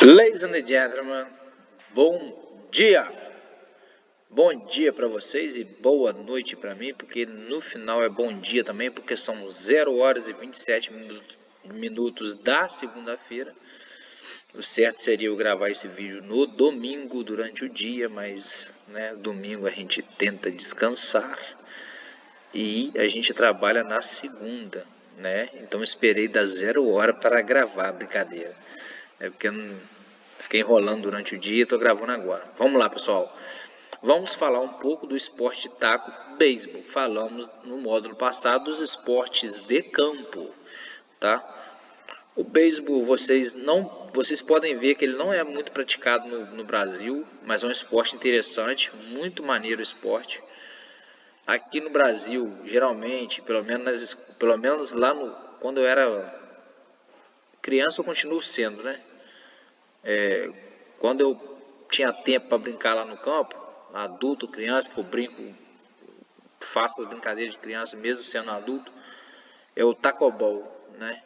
Ladies and gentlemen, bom dia! Bom dia para vocês e boa noite para mim, porque no final é bom dia também, porque são 0 horas e 27 minutos da segunda-feira. O certo seria eu gravar esse vídeo no domingo durante o dia, mas domingo a gente tenta descansar e a gente trabalha na segunda, Então esperei das 0 hora para gravar, brincadeira. É porque eu não fiquei enrolando durante o dia e estou gravando agora. Vamos lá, pessoal. Vamos falar um pouco do esporte de taco, beisebol. Falamos no módulo passado dos esportes de campo, tá? O beisebol, vocês podem ver que ele não é muito praticado no Brasil, mas é um esporte interessante, muito maneiro o esporte. Aqui no Brasil, geralmente, pelo menos lá quando eu era criança, eu continuo sendo, Quando eu tinha tempo para brincar lá no campo, adulto, criança, que eu brinco, faço as brincadeiras de criança mesmo sendo adulto, é o tacobol, A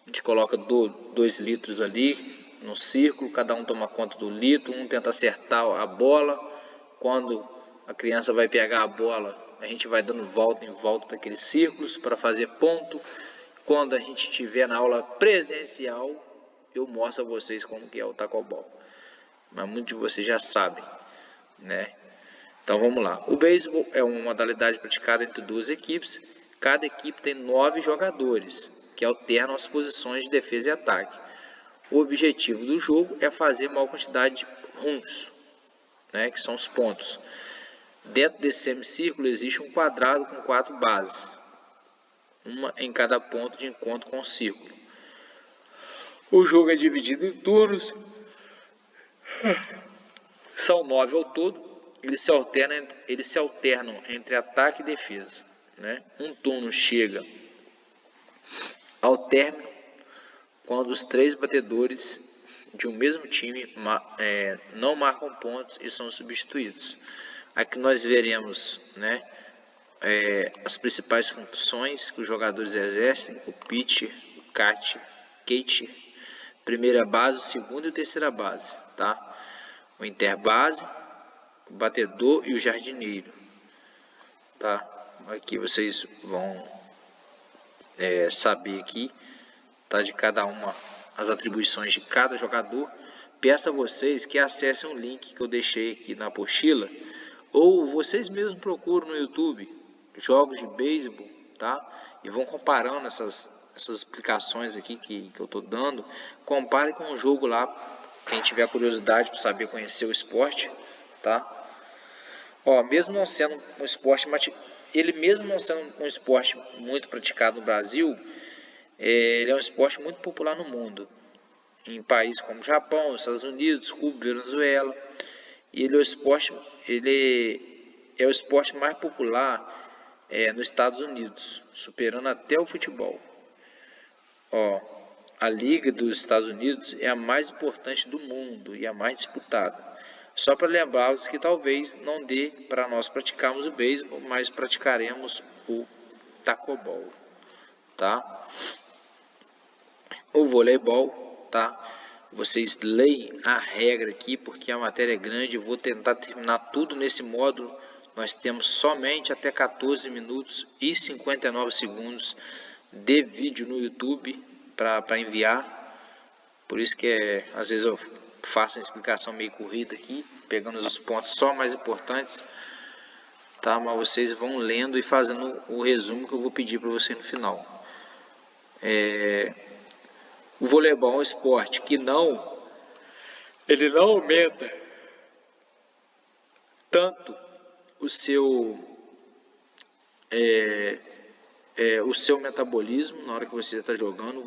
gente coloca 2 litros ali no círculo, cada um toma conta do litro, um tenta acertar a bola. Quando a criança vai pegar a bola, a gente vai dando volta em volta daqueles círculos para fazer ponto. Quando a gente estiver na aula presencial, eu mostro a vocês como que é o tacobol. Mas muitos de vocês já sabem, Então vamos lá. O beisebol é uma modalidade praticada entre 2 equipes. Cada equipe tem 9 jogadores, que alternam as posições de defesa e ataque. O objetivo do jogo é fazer maior quantidade de runs, que são os pontos. Dentro desse semicírculo existe um quadrado com 4 bases, uma em cada ponto de encontro com o círculo. O jogo é dividido em turnos. São 9 ao todo. Eles se alternam entre ataque e defesa. Um turno chega ao término quando os 3 batedores de um mesmo time não marcam pontos e são substituídos. Aqui nós veremos as principais funções que os jogadores exercem: o pitcher, o catcher, primeira base, segunda e terceira base, o interbase, o batedor e o jardineiro, Aqui vocês vão saber aqui, de cada uma, as atribuições de cada jogador. Peço a vocês que acessem o link que eu deixei aqui na apostila, ou vocês mesmos procuram no YouTube jogos de beisebol, e vão comparando essas explicações aqui que eu estou dando. Compare com o jogo lá, quem tiver curiosidade para saber conhecer o esporte, mesmo não sendo um esporte, muito praticado no Brasil, ele é um esporte muito popular no mundo, em países como Japão, Estados Unidos, Cuba, Venezuela. E ele é o esporte mais popular nos Estados Unidos, superando até o futebol. A Liga dos Estados Unidos é a mais importante do mundo e a mais disputada. Só para lembrá-los que talvez não dê para nós praticarmos o beisebol, mas praticaremos o tacobol, O voleibol, Vocês leem a regra aqui, porque a matéria é grande. Eu vou tentar terminar tudo nesse módulo. Nós temos somente até 14 minutos e 59 segundos de vídeo no YouTube para enviar. Por isso que às vezes eu faço a explicação meio corrida aqui, pegando os pontos só mais importantes, Mas vocês vão lendo e fazendo o resumo que eu vou pedir para você no final. O voleibol é um esporte que ele não aumenta tanto o seu metabolismo na hora que você está jogando.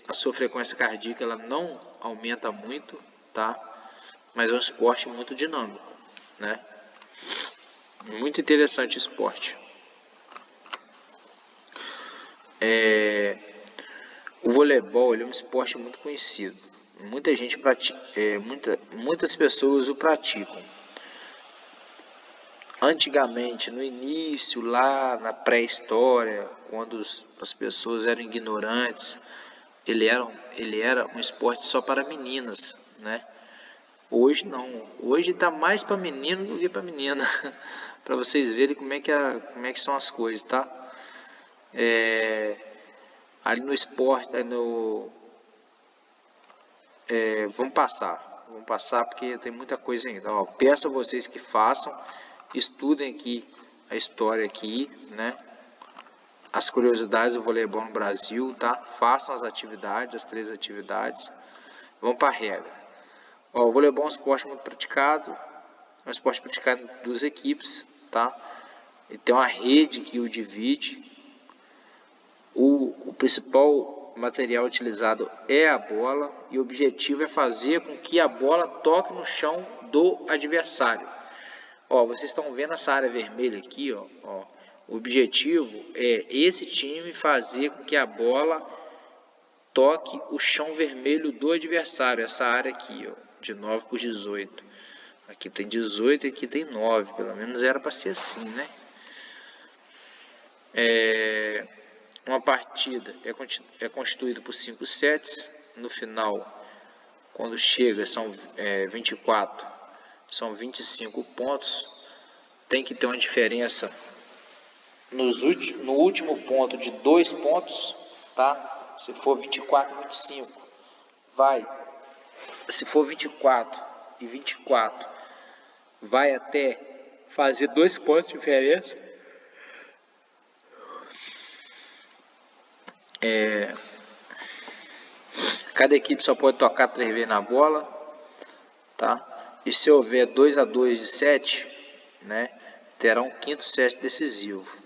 A sua frequência cardíaca ela não aumenta muito, Mas é um esporte muito dinâmico, Muito interessante o esporte. O voleibol ele é um esporte muito conhecido. Muita gente muitas pessoas o praticam. Antigamente, no início, lá na pré-história, quando as pessoas eram ignorantes, ele era um esporte só para meninas, né? Hoje não, hoje tá mais para menino do que para menina, para vocês verem como é que são as coisas, tá? Ali no esporte, vamos passar porque tem muita coisa ainda. Ó, peço a vocês que façam, estudem aqui a história aqui, né? As curiosidades do voleibol no Brasil, tá? Façam as atividades, as 3 atividades. Vamos para a regra. Ó, o voleibol é um esporte muito praticado, é um esporte praticado em 2 equipes, tá? E tem uma rede que o divide. O principal material utilizado é a bola e o objetivo é fazer com que a bola toque no chão do adversário. Ó, vocês estão vendo essa área vermelha aqui, ó. O objetivo é esse time fazer com que a bola toque o chão vermelho do adversário, essa área aqui, ó, de 9 por 18. Aqui tem 18 e aqui tem 9, pelo menos era para ser assim, né? Uma partida é constituída por 5 sets. No final, quando chega, são 24, são 25 pontos. Tem que ter uma diferença no último ponto de 2 pontos, tá? Se for 24 e 25, vai. Se for 24 e 24, vai até fazer 2 pontos de diferença. Cada equipe só pode tocar 3 vezes na bola, tá? E se houver 2-2 de set, né, terá um 5º set decisivo.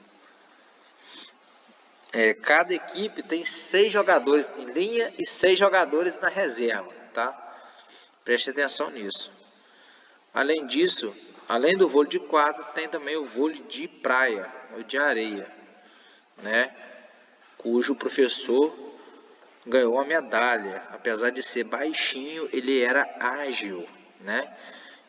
Cada equipe tem 6 jogadores em linha e 6 jogadores na reserva, tá? Preste atenção nisso. Além disso, além do vôlei de quadra, tem também o vôlei de praia, ou de areia, né? Cujo professor ganhou a medalha. Apesar de ser baixinho, ele era ágil, né?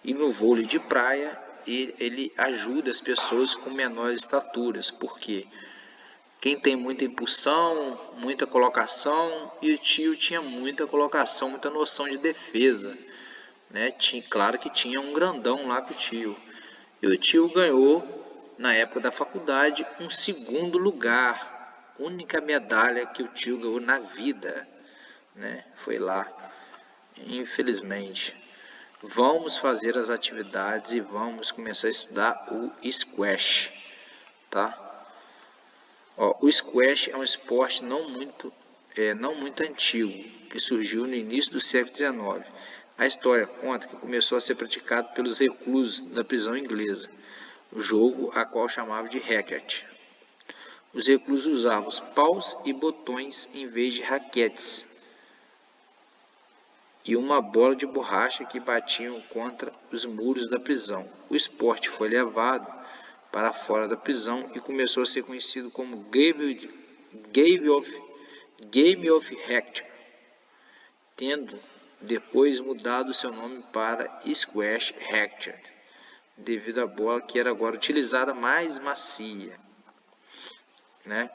E no vôlei de praia, ele ajuda as pessoas com menores estaturas, porque quem tem muita impulsão, muita colocação, e o tio tinha muita colocação, muita noção de defesa, né? Claro que tinha um grandão lá com o tio. E o tio ganhou, na época da faculdade, um 2º lugar. Única medalha que o tio ganhou na vida, né? Foi lá, infelizmente. Vamos fazer as atividades e vamos começar a estudar o squash, tá? Ó, o squash é um esporte não muito antigo, que surgiu no início do século XIX. A história conta que começou a ser praticado pelos reclusos da prisão inglesa, o jogo a qual chamava de racket. Os reclusos usavam paus e botões em vez de raquetes, e uma bola de borracha que batiam contra os muros da prisão. O esporte foi levado para fora da prisão e começou a ser conhecido como Game of Racket, tendo depois mudado seu nome para Squash Racket, devido à bola que era agora utilizada mais macia, né?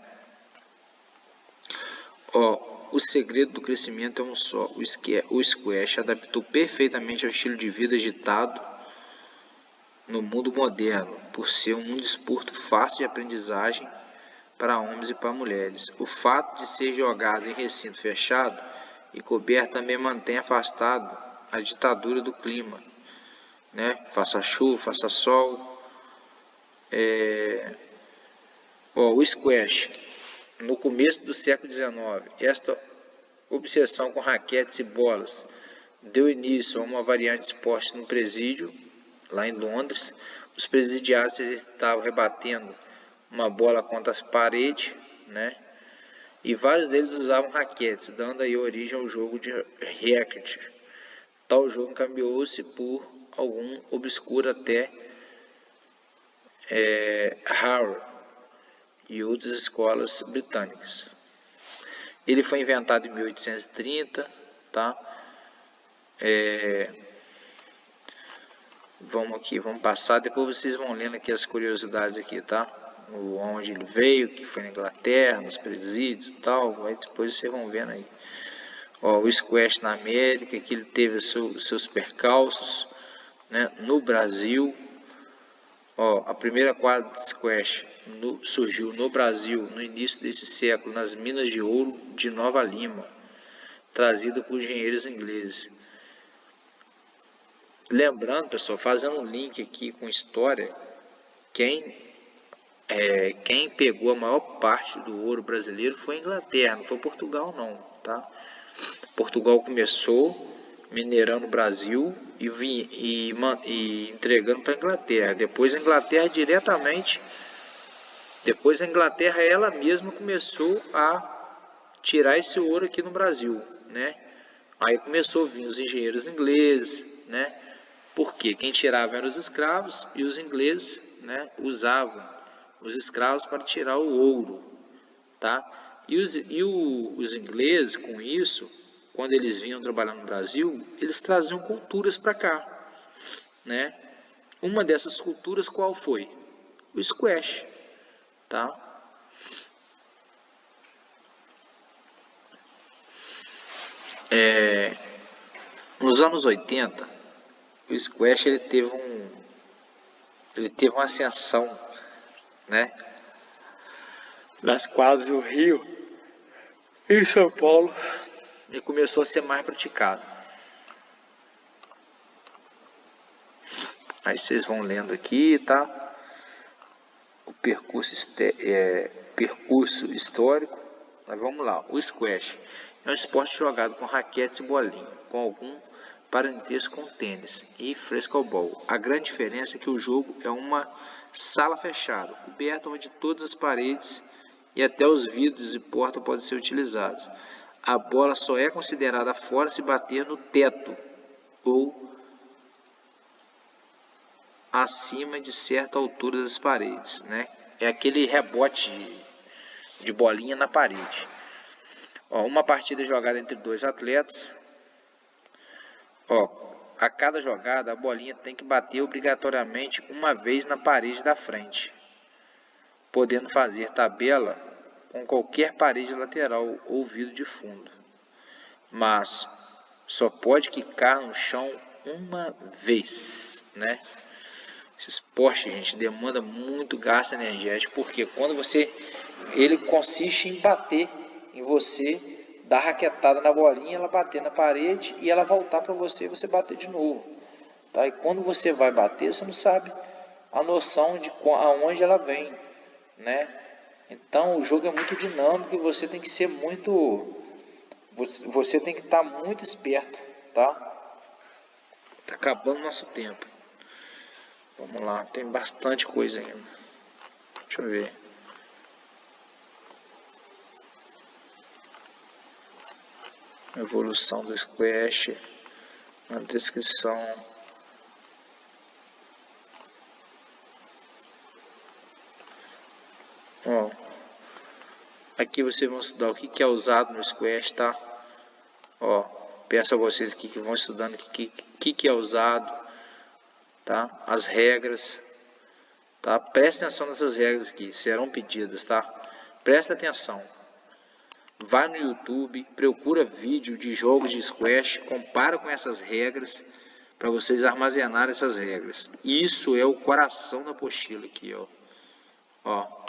O segredo do crescimento é um só. O squash adaptou perfeitamente ao estilo de vida agitado no mundo moderno, por ser um desporto fácil de aprendizagem para homens e para mulheres. O fato de ser jogado em recinto fechado e coberto também mantém afastado a ditadura do clima, né? Faça chuva, faça sol. O squash, no começo do século XIX, esta obsessão com raquetes e bolas deu início a uma variante de esporte no presídio, lá em Londres. Os presidiários estavam rebatendo uma bola contra as paredes, né? E vários deles usavam raquetes, dando aí origem ao jogo de racket. Tal jogo encaminhou-se por algum obscuro até Harvard e outras escolas britânicas. Ele foi inventado em 1830, tá? Vamos passar, depois vocês vão lendo aqui as curiosidades aqui, tá? onde ele veio, que foi na Inglaterra, nos presídios e tal. Aí depois vocês vão vendo aí. Ó, o squash na América, que ele teve seus percalços, né, no Brasil. Ó, a primeira quadra de squash surgiu no Brasil no início desse século, nas minas de ouro de Nova Lima, trazida por engenheiros ingleses. Lembrando, pessoal, fazendo um link aqui com história, quem pegou a maior parte do ouro brasileiro foi a Inglaterra, não foi Portugal não, tá? Portugal começou minerando o Brasil e entregando para a Inglaterra. Depois a Inglaterra ela mesma começou a tirar esse ouro aqui no Brasil, né? Aí começou a vir os engenheiros ingleses, né? Porque quem tirava eram os escravos e os ingleses, né, usavam os escravos para tirar o ouro, tá? E os ingleses, com isso, quando eles vinham trabalhar no Brasil, eles traziam culturas para cá, né? Uma dessas culturas qual foi? O squash, tá? Nos anos 80, o squash ele teve uma ascensão, né? Nas quadras do Rio e em São Paulo, e começou a ser mais praticado. Aí vocês vão lendo aqui, tá? O percurso histórico. Mas vamos lá. O squash é um esporte jogado com raquetes e bolinha, com algum parentesco com tênis e frescobol. A grande diferença é que o jogo é uma sala fechada, coberta onde todas as paredes e até os vidros e porta podem ser utilizados. A bola só é considerada fora se bater no teto ou acima de certa altura das paredes, né? É aquele rebote de bolinha na parede. Ó, uma partida jogada entre dois atletas. Ó, a cada jogada a bolinha tem que bater obrigatoriamente uma vez na parede da frente, podendo fazer tabela com qualquer parede lateral ou vidro de fundo, mas só pode quicar no chão uma vez, né? Esse esporte, gente, demanda muito gasto energético, porque ele consiste em bater em você, dar raquetada na bolinha, ela bater na parede e ela voltar para você e você bater de novo, tá? E quando você vai bater, você não sabe a noção de aonde ela vem, né? Então o jogo é muito dinâmico e você tem que ser você tem que estar muito esperto, tá? Tá acabando nosso tempo. Vamos lá, tem bastante coisa ainda. Deixa eu ver. Evolução do squash na descrição. Ó, aqui vocês vão estudar o que é usado no squash, tá? Ó, peço a vocês aqui que vão estudando o que é usado, tá? As regras, tá? Presta atenção nessas regras aqui, serão pedidas, tá? Presta atenção. Vai no YouTube, procura vídeo de jogos de squash, compara com essas regras para vocês armazenarem essas regras. Isso é o coração da apostila aqui, ó. Ó,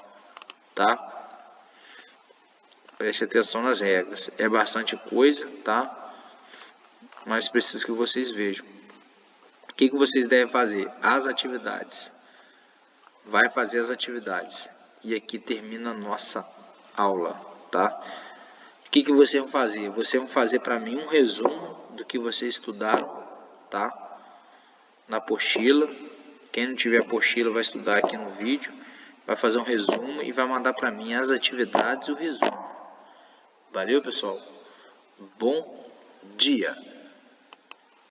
tá? Preste atenção nas regras. É bastante coisa, tá? Mas preciso que vocês vejam. O que vocês devem fazer? As atividades. Vai fazer as atividades. E aqui termina a nossa aula, tá? O que vocês vão fazer? Vocês vão fazer para mim um resumo do que vocês estudaram, tá? Na apostila. Quem não tiver apostila vai estudar aqui no vídeo. Vai fazer um resumo e vai mandar para mim as atividades e o resumo. Valeu, pessoal. Bom dia.